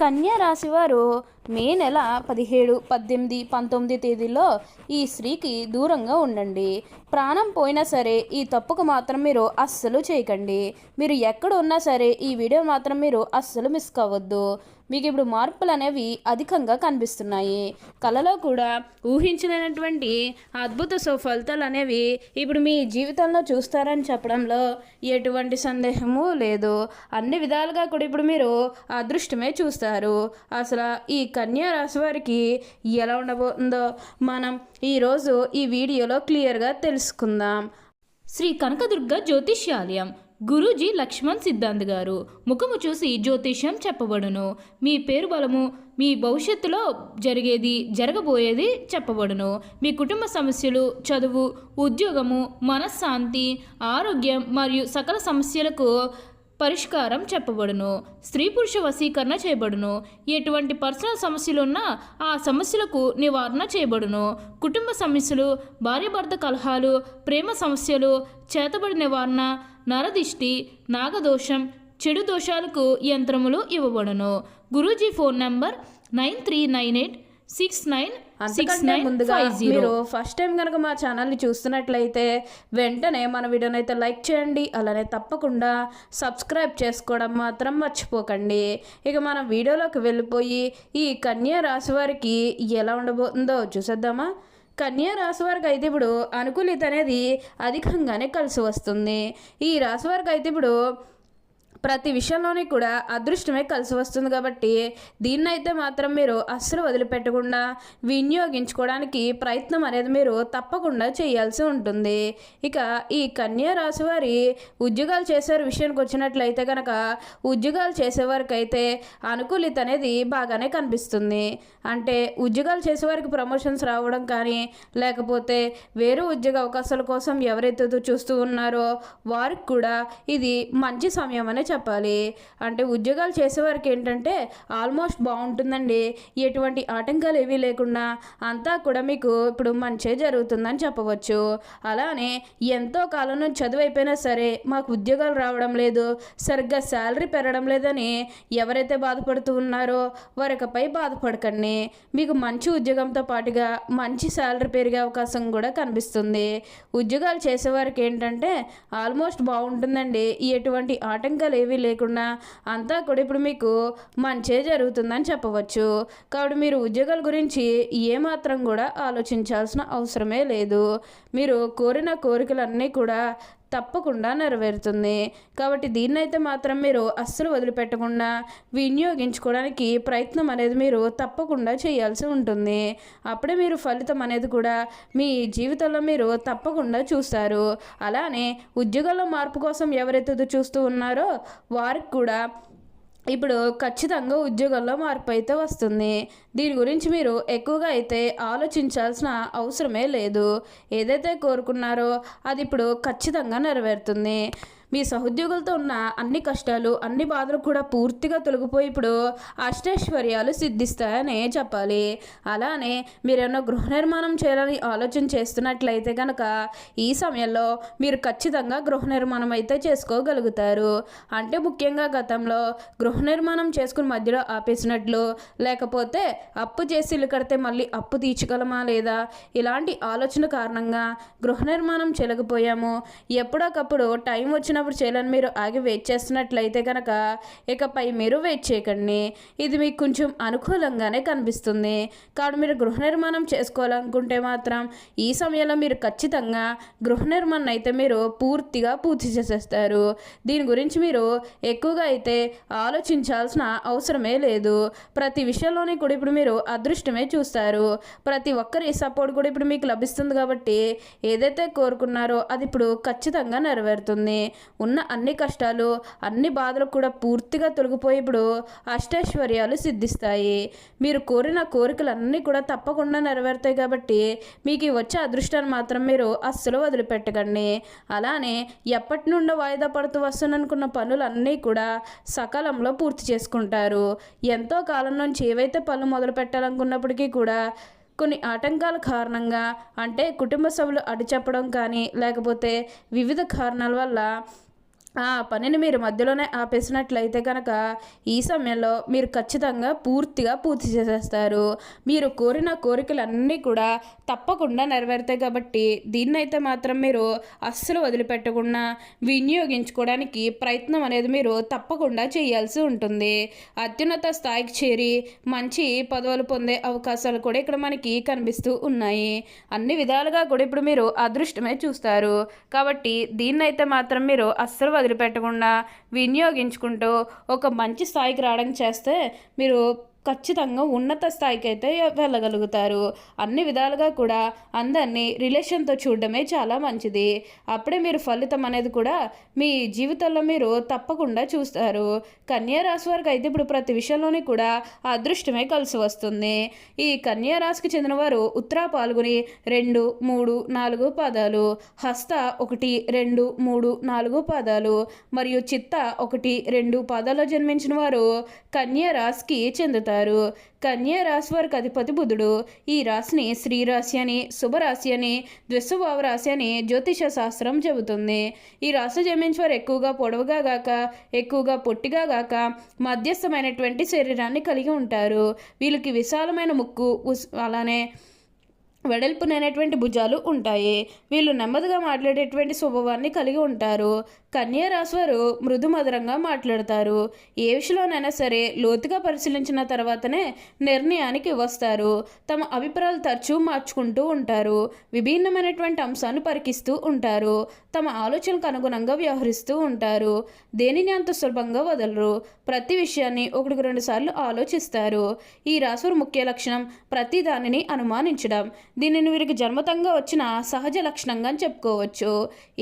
కన్యా రాశివారు మే నెల 17, 18, 19 తేదీల్లో ఈ స్త్రీకి దూరంగా ఉండండి. ప్రాణం పోయినా సరే ఈ తప్పుకు మాత్రం మీరు అస్సలు చేయకండి. మీరు ఎక్కడ ఉన్నా సరే ఈ వీడియో మాత్రం మీరు అస్సలు మిస్ కావద్దు. మీకు ఇప్పుడు మార్పులు అనేవి అధికంగా కనిపిస్తున్నాయి. కళలో కూడా ఊహించలేనటువంటి అద్భుత ఫలితాలు అనేవి ఇప్పుడు మీ జీవితంలో చూస్తారని చెప్పడంలో ఎటువంటి సందేహము లేదు. అన్ని విధాలుగా కూడా ఇప్పుడు మీరు అదృష్టమే చూస్తారు. అసలు ఈ కన్యా రాశి వారికి ఎలా ఉండబోతుందో మనం ఈరోజు ఈ వీడియోలో క్లియర్గా తెలుసుకుందాం. శ్రీ కనకదుర్గ జ్యోతిష్యాలయం గురూజీ లక్ష్మణ్ సిద్ధాంత్ గారు. ముఖము చూసి జ్యోతిష్యం చెప్పబడును. మీ పేరు బలము, మీ భవిష్యత్తులో జరగబోయేది చెప్పబడును. మీ కుటుంబ సమస్యలు, చదువు, ఉద్యోగము, మనశ్శాంతి, ఆరోగ్యం మరియు సకల సమస్యలకు పరిష్కారం చెప్పబడును. స్త్రీ పురుష వశీకరణ చేయబడును. ఎటువంటి పర్సనల్ సమస్యలు ఉన్నా ఆ సమస్యలకు నివారణ చేయబడును. కుటుంబ సమస్యలు, భార్యాభర్త కలహాలు, ప్రేమ సమస్యలు, చేతబడి నివారణ, నరదిష్టి, నాగదోషం, చెడు దోషాలకు యంత్రములు ఇవ్వబడును. Guruji phone number 9398696950. ముందుగా మీరు ఫస్ట్ టైం కనుక మా ఛానల్ని చూస్తున్నట్లయితే వెంటనే మన వీడియోని అయితే లైక్ చేయండి. అలానే తప్పకుండా సబ్స్క్రైబ్ చేసుకోవడం మాత్రం మర్చిపోకండి. ఇక మనం వీడియోలోకి వెళ్ళిపోయి ఈ కన్యా రాశి వారికి ఎలా ఉండబోతుందో చూసేద్దామా. కన్యా రాశి వారికి అయితే ఇప్పుడు అనుకూలిత అనేది అధికంగానే కలిసి వస్తుంది. ఈ రాశి వారికి అయితే ఇప్పుడు ప్రతి విషయంలోని కూడా అదృష్టమే కలిసి వస్తుంది. కాబట్టి దీన్నైతే మాత్రం మీరు అస్సలు వదిలిపెట్టకుండా వినియోగించుకోవడానికి ప్రయత్నం అనేది మీరు తప్పకుండా చేయాల్సి ఉంటుంది. ఇక ఈ కన్యా రాశి వారి ఉద్యోగాలు చేసే విషయానికి వచ్చినట్లయితే కనుక ఉద్యోగాలు చేసేవారికి అయితే అనుకూలిత అనేది బాగానే కనిపిస్తుంది. అంటే ఉద్యోగాలు చేసేవారికి ప్రమోషన్స్ రావడం కానీ, లేకపోతే వేరే ఉద్యోగ అవకాశాల కోసం ఎవరైతే చూస్తూ ఉన్నారో వారికి కూడా ఇది మంచి సమయం అనే చెప్పాలి. అంటే ఉద్యోగాలు చేసేవారికి ఏంటంటే ఆల్మోస్ట్ బాగుంటుందండి. ఎటువంటి ఆటంకాలు ఏవీ లేకుండా అంతా కూడా మీకు ఇప్పుడు మంచి జరుగుతుందని చెప్పవచ్చు. అలానే ఎంతో కాలం నుంచి చదువు అయిపోయినా సరే మాకు ఉద్యోగాలు రావడం లేదు, సరిగ్గా శాలరీ పెరగడం లేదని ఎవరైతే బాధపడుతూ ఉన్నారో వారికపై బాధపడకండి. మీకు మంచి ఉద్యోగంతో పాటుగా మంచి శాలరీ పెరిగే అవకాశం కూడా కనిపిస్తుంది. ఉద్యోగాలు చేసేవారికి ఏంటంటే ఆల్మోస్ట్ బాగుంటుందండి. ఎటువంటి ఆటంకాలు ఏవీ లేకుండా అంతా కూడా ఇప్పుడు మీకు మంచే జరుగుతుందని చెప్పవచ్చు. కాబట్టి మీరు ఉద్యోగాల గురించి ఏమాత్రం కూడా ఆలోచించాల్సిన అవసరమే లేదు. మీరు కోరిన కోరికలన్నీ కూడా తప్పకుండా నెరవేరుతుంది. కాబట్టి దీన్నైతే మాత్రం మీరు అస్సలు వదిలిపెట్టకుండా వినియోగించుకోవడానికి ప్రయత్నం అనేది మీరు తప్పకుండా చేయాల్సి ఉంటుంది. అప్పుడే మీరు ఫలితం అనేది కూడా మీ జీవితంలో మీరు తప్పకుండా చూస్తారు. అలానే ఉద్యోగాల్లో మార్పు కోసం ఎవరైతే చూస్తూ ఉన్నారో వారికి కూడా ఇప్పుడు ఖచ్చితంగా ఉద్యోగంలో మార్పు అయితే వస్తుంది. దీని గురించి మీరు ఎక్కువగా అయితే ఆలోచించాల్సిన అవసరమే లేదు. ఏదైతే కోరుకున్నారో అది ఇప్పుడు ఖచ్చితంగా నెరవేరుతుంది. మీ సహోద్యోగులతో ఉన్న అన్ని కష్టాలు, అన్ని బాధలు కూడా పూర్తిగా తొలగిపోయి ఇప్పుడు అష్టైశ్వర్యాలు సిద్ధిస్తాయనే చెప్పాలి. అలానే మీరేమన్నా గృహ నిర్మాణం చేయాలని ఆలోచన చేస్తున్నట్లయితే కనుక ఈ సమయంలో మీరు ఖచ్చితంగా గృహ నిర్మాణం అయితే చేసుకోగలుగుతారు. అంటే ముఖ్యంగా గతంలో గృహ నిర్మాణం చేసుకుని మధ్యలో ఆపేసినట్లు, లేకపోతే అప్పు చేసి ఇల్లు కడితే మళ్ళీ అప్పు తీర్చగలమా లేదా ఇలాంటి ఆలోచన కారణంగా గృహ నిర్మాణం చేయలేకపోయాము, ఎప్పుడొకప్పుడు టైం వచ్చిన చేయాలని మీరు ఆగి వెయిట్ చేస్తున్నట్లయితే కనుక ఇకపై మీరు వెయిట్ చేయకండి. ఇది మీకు కొంచెం అనుకూలంగానే కనిపిస్తుంది. కాబట్టి మీరు గృహ నిర్మాణం చేసుకోవాలనుకుంటే మాత్రం ఈ సమయంలో మీరు ఖచ్చితంగా గృహ నిర్మాణం అయితే మీరు పూర్తి చేసేస్తారు. దీని గురించి మీరు ఎక్కువగా అయితే ఆలోచించాల్సిన అవసరమే లేదు. ప్రతి విషయంలోనే కూడా ఇప్పుడు మీరు అదృష్టమే చూస్తారు. ప్రతి ఒక్కరి సపోర్ట్ కూడా ఇప్పుడు మీకు లభిస్తుంది. కాబట్టి ఏదైతే కోరుకున్నారో అది ఇప్పుడు ఖచ్చితంగా నెరవేరుతుంది. ఉన్న అన్ని కష్టాలు, అన్ని బాధలు కూడా పూర్తిగా తొలగిపోయి ఇప్పుడు అష్టైశ్వర్యాలు సిద్ధిస్తాయి. మీరు కోరిన కోరికలన్నీ కూడా తప్పకుండా నెరవేరుతాయి. కాబట్టి మీకు వచ్చే అదృష్టాన్ని మాత్రం మీరు అస్సలు వదిలిపెట్టకండి. అలానే ఎప్పటి నుండో వాయిదా పడుతూ వస్తున్ననుకున్న పనులన్నీ కూడా సకాలంలో పూర్తి చేసుకుంటారు. ఎంతో కాలం నుంచి ఏవైతే పనులు మొదలు పెట్టాలనుకున్నప్పటికీ కూడా కొన్ని ఆటంకాల కారణంగా, అంటే కుటుంబ సభ్యులు అడ్డు చెప్పడం కానీ, లేకపోతే వివిధ కారణాల వల్ల ఆ పనిని మీరు మధ్యలోనే ఆపేసినట్లయితే కనుక ఈ సమయంలో మీరు ఖచ్చితంగా పూర్తి చేసేస్తారు. మీరు కోరిన కోరికలన్నీ కూడా తప్పకుండా నెరవేరుతాయి కాబట్టి దీన్నైతే మాత్రం మీరు అస్సలు వదిలిపెట్టకుండా వినియోగించుకోవడానికి ప్రయత్నం అనేది మీరు తప్పకుండా చేయాల్సి ఉంటుంది. అత్యున్నత స్థాయికి చేరి మంచి పదవులు పొందే అవకాశాలు కూడా ఇక్కడ మనకి కనిపిస్తూ ఉన్నాయి. అన్ని విధాలుగా కూడా ఇప్పుడు మీరు అదృష్టమే చూస్తారు కాబట్టి దీన్నైతే మాత్రం మీరు అస్సలు వదిలిపెట్టకుండా వినియోగించుకుంటూ ఒక మంచి స్థాయికి రావడానికి చేస్తే మీరు ఖచ్చితంగా ఉన్నత స్థాయికి అయితే వెళ్ళగలుగుతారు. అన్ని విధాలుగా కూడా అందరినీ రిలేషన్తో చూడడమే చాలా మంచిది. అప్పుడే మీరు ఫలితం అనేది కూడా మీ జీవితంలో మీరు తప్పకుండా చూస్తారు. కన్యా రాశి వారికి అయితే ఇప్పుడు ప్రతి విషయంలోని కూడా అదృష్టమే కలిసి వస్తుంది. ఈ కన్యా రాశికి చెందిన వారు ఉత్తరా పాల్గొని 2, 3, 4 పాదాలు, హస్త 1, 2, 3, 4 పాదాలు మరియు చిత్త 1, 2 పాదాల్లో జన్మించిన వారు కన్యా రాశికి చెందుతారు. కన్యా రాశి వారికి అధిపతి బుధుడు. ఈ రాశిని శ్రీ రాశి అని, శుభరాశి అని, ద్విస్వభావ రాశి అని జ్యోతిష శాస్త్రం చెబుతుంది. ఈ రాశి జన్మించిన వారు ఎక్కువగా పొడవుగా గాక ఎక్కువగా పొట్టిగా గాక మధ్యస్థమైనటువంటి శరీరాన్ని కలిగి ఉంటారు. వీళ్ళకి విశాలమైన ముక్కు అలానే వెడల్పునైనటువంటి భుజాలు ఉంటాయి. వీళ్ళు నెమ్మదిగా మాట్లాడేటువంటి స్వభావాన్ని కలిగి ఉంటారు. కన్యా రాశి వారు మృదు మధురంగా మాట్లాడతారు. ఏ విషయంలోనైనా సరే లోతుగా పరిశీలించిన తర్వాతనే నిర్ణయానికి వస్తారు. తమ అభిప్రాయాలు తరచూ మార్చుకుంటూ ఉంటారు. విభిన్నమైనటువంటి అంశాలను పరికిస్తూ ఉంటారు. తమ ఆలోచనలకు అనుగుణంగా వ్యవహరిస్తూ ఉంటారు. దేనిని అంత సులభంగా వదలరు. ప్రతి విషయాన్ని 1-2 సార్లు ఆలోచిస్తారు. ఈ రాశి ముఖ్య లక్షణం ప్రతి దానిని అనుమానించడం. దీనిని వీరికి జన్మతంగా వచ్చిన సహజ లక్షణంగా చెప్పుకోవచ్చు.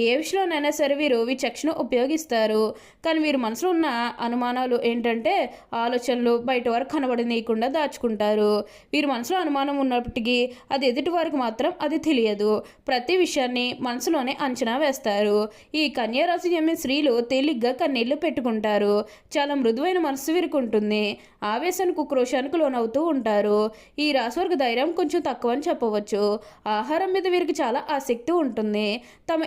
ఏ విషయంలోనైనా సరే వీరు విచక్షణ ఉపయోగిస్తారు. కానీ వీరు మనసులో ఉన్న అనుమానాలు ఏంటంటే ఆలోచనలు బయట వరకు కనబడనీయకుండా దాచుకుంటారు. వీరి మనసులో అనుమానం ఉన్నప్పటికీ అది ఎదుటి వారికి మాత్రం అది తెలియదు. ప్రతి విషయాన్ని మనసులోనే అంచనా వేస్తారు. ఈ కన్యా రాశి చెందిన స్త్రీలు తేలిగ్గా కన్నీళ్లు పెట్టుకుంటారు. చాలా మృదువైన మనసు వీరికి ఉంటుంది. ఆవేశానికి క్రోశానికి లోనవుతూ ఉంటారు. ఈ రాశి వారికి ధైర్యం కొంచెం తక్కువ అని చెప్పవచ్చు. ఆహారం మీద వీరికి చాలా ఆసక్తి ఉంటుంది. తమ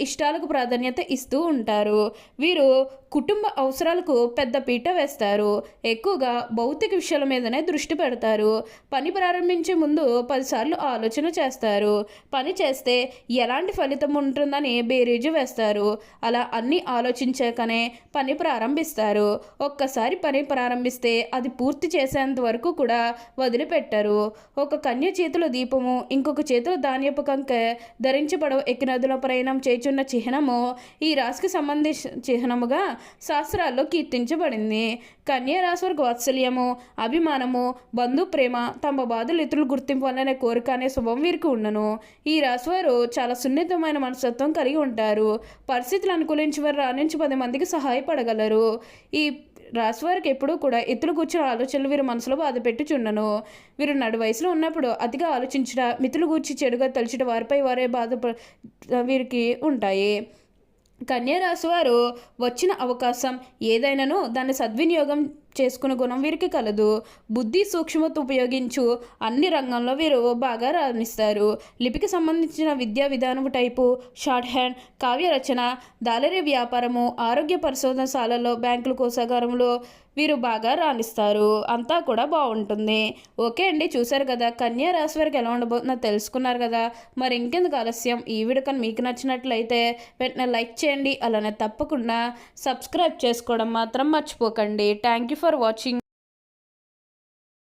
ఇష్టాలకు ప్రాధాన్యత ఇస్తూ ఉంటారు. వీరు కుటుంబ అవసరాలకు పెద్ద పీట వేస్తారు. ఎక్కువగా భౌతిక విషయాల మీదనే దృష్టి పెడతారు. పని ప్రారంభించే ముందు 10 సార్లు ఆలోచన చేస్తారు. పని చేస్తే ఎలాంటి ఫలితం ఉంటుందని బేరీజు వేస్తారు. అలా అన్నీ ఆలోచించాకనే పని ప్రారంభిస్తారు. ఒక్కసారి పని ప్రారంభిస్తే అది పూర్తి చేసేంత వరకు కూడా వదిలిపెట్టరు. ఒక కన్య చేతిలో దీపము, ఇంకొక చేతిలో ధాన్యపు కంకె ధరించబడవ ఎక్కినదుల ప్రయాణం చేయుచున్న చిహ్నము ఈ రాశికి సంబంధించిన చిహ్నముగా శాస్త్రాల్లో కీర్తించబడింది. కన్యా రాశి వారికి వాత్సల్యము, అభిమానము, బంధు ప్రేమ, తమ బాధలు ఇతరులు గుర్తింపాలనే కోరిక అనే శుభం వీరికి ఉండను. ఈ రాశి వారు చాలా సున్నితమైన మనస్తత్వం కలిగి ఉంటారు. పరిస్థితులు అనుకూలించి వారు రాణించి 10 మందికి సహాయపడగలరు. ఈ రాశి వారికి ఎప్పుడూ కూడా ఇతరులు కూర్చున్న ఆలోచనలు వీరి మనసులో బాధ పెట్టుచుండను. వీరు నడు వయసులో ఉన్నప్పుడు అతిగా ఆలోచించట, మితులు గూర్చి చెడుగా తలుచుట, వారిపై వారే వీరికి ఉంటాయి. కన్యా రాశి వారు వచ్చిన అవకాశం ఏదైనానో దాన్ని సద్వినియోగం చేసుకునే గుణం వీరికి కలదు. బుద్ధి సూక్ష్మత ఉపయోగించు అన్ని రంగంలో వీరు బాగా రాణిస్తారు. లిపికి సంబంధించిన విద్యా విధానము టైపు, షార్ట్ హ్యాండ్, కావ్య రచన, దాలరీ వ్యాపారము, ఆరోగ్య పరిశోధనశాలలో, బ్యాంకుల కోశాగారంలో వీరు బాగా రాణిస్తారు. అంతా కూడా బాగుంటుంది. ఓకే అండి, చూసారు కదా కన్యా రాశి వారికి ఎలా ఉండబోతుందో తెలుసుకున్నారు కదా. మరి ఇంకెందుకు ఆలస్యం, ఈ వీడియో కానీ మీకు నచ్చినట్లయితే వెంటనే లైక్ చేయండి. అలానే తప్పకుండా సబ్స్క్రైబ్ చేసుకోవడం మాత్రం మర్చిపోకండి. Thank you for watching.